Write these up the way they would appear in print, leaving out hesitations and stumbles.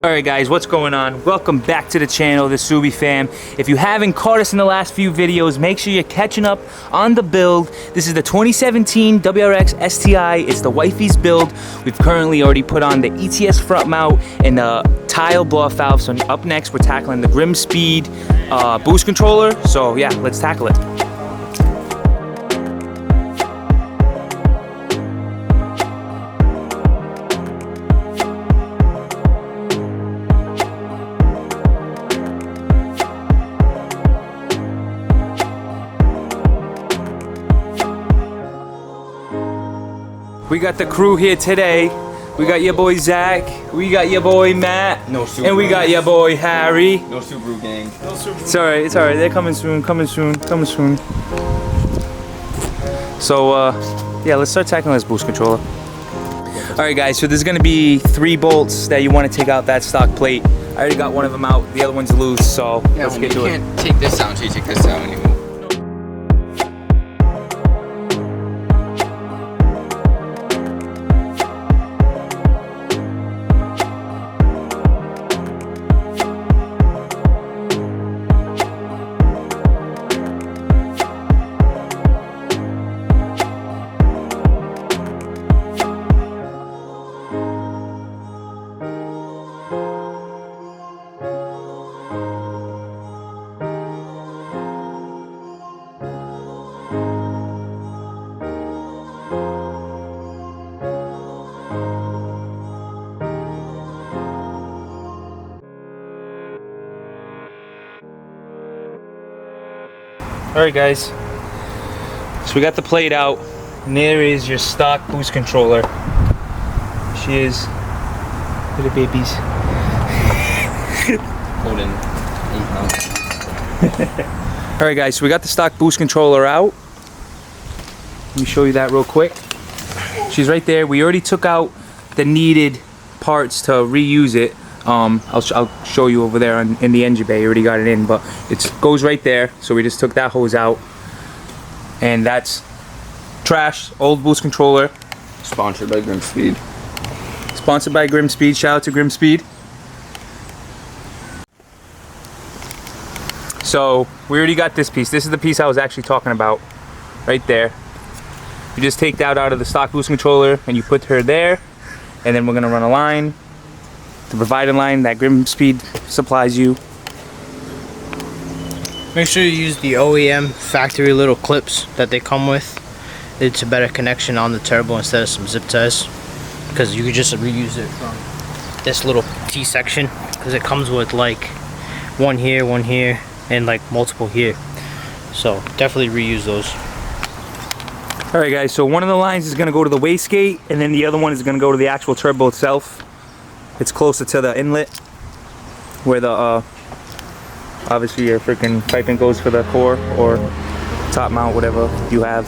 Alright guys, what's going on? Welcome back to the channel, the Subi fam. If you haven't caught us in the last few videos, make sure you're catching up on the build. This is the 2017 WRX STi. It's the wifey's build. We've currently already put on the ETS front mount and the tile blow-off valve. So up next, we're tackling the Grimmspeed boost controller. So yeah, let's tackle it. We got the crew here today. We got your boy Zach, we got your boy Matt, and we got your boy Harry. No Subaru gang. No Subaru. It's alright, they're coming soon, coming soon. So yeah, let's start tackling this boost controller. Alright guys, so there's gonna be 3 bolts that you want to take out that stock plate. I already got one of them out, the other one's loose, so yeah, let's get to it. You can't take this out until you take this out anymore. Alright guys, so we got the plate out, and there is your stock boost controller. She is little babies. Holding 8 pounds. Alright guys, so we got the stock boost controller out. Let me show you that real quick. She's right there. We already took out the needed parts to reuse it. I'll show you over there in the engine bay. You already got it in, but it goes right there. So we just took that hose out, and that's trash. Old boost controller. Sponsored by Grimmspeed. Sponsored by Grimmspeed. Shout out to Grimmspeed. So we already got this piece. This is the piece I was actually talking about, right there. You just take that out of the stock boost controller and you put her there, and then we're gonna run a line. The provided line that Grimmspeed supplies you. Make sure you use the OEM factory little clips that they come with. It's a better connection on the turbo instead of some zip ties, because you could just reuse it from this little T section, because it comes with like one here, and like multiple here. So definitely reuse those. Alright guys, so one of the lines is going to go to the wastegate, and then the other one is going to go to the actual turbo itself. It's closer to the inlet where the obviously your freaking piping goes for the core or top mount, whatever you have.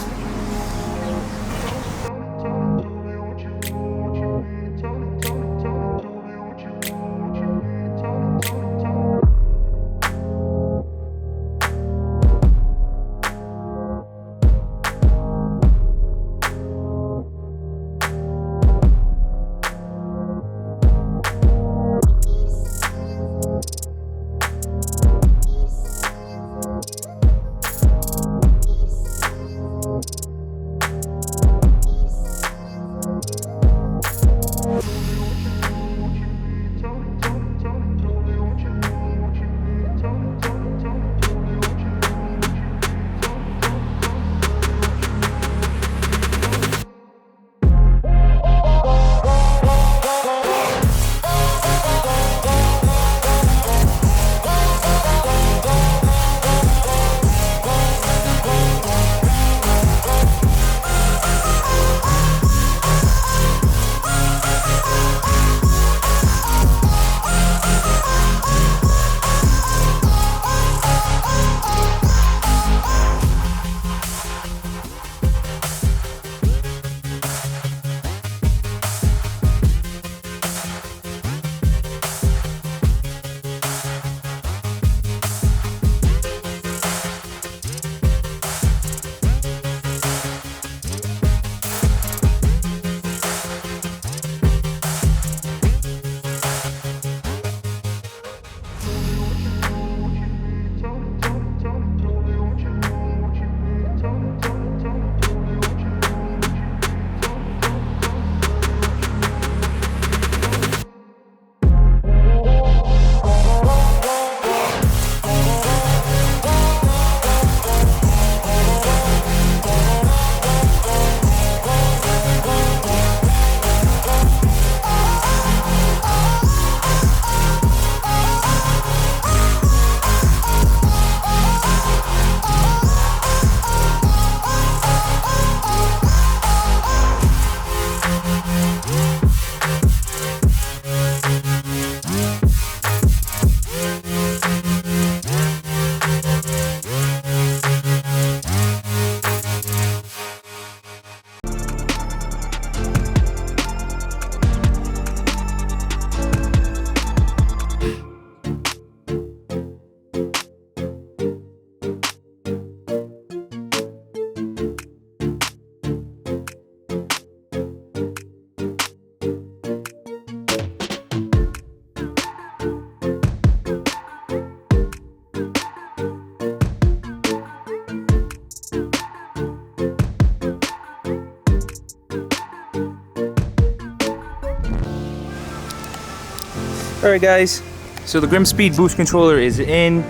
All right, guys. So the Grimmspeed boost controller is in.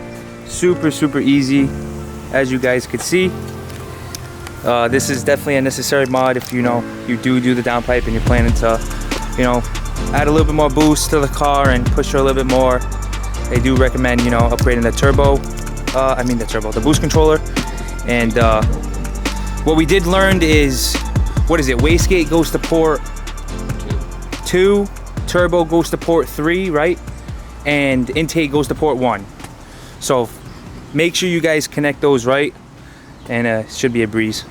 Super easy, as you guys could see. This is definitely a necessary mod if you do the downpipe and you're planning to, add a little bit more boost to the car and push her a little bit more. They do recommend, upgrading the the boost controller. And what we did learn is, what is it? Wastegate goes to port 2, turbo goes to port 3, right? And intake goes to port 1. So make sure you guys connect those right, and it should be a breeze.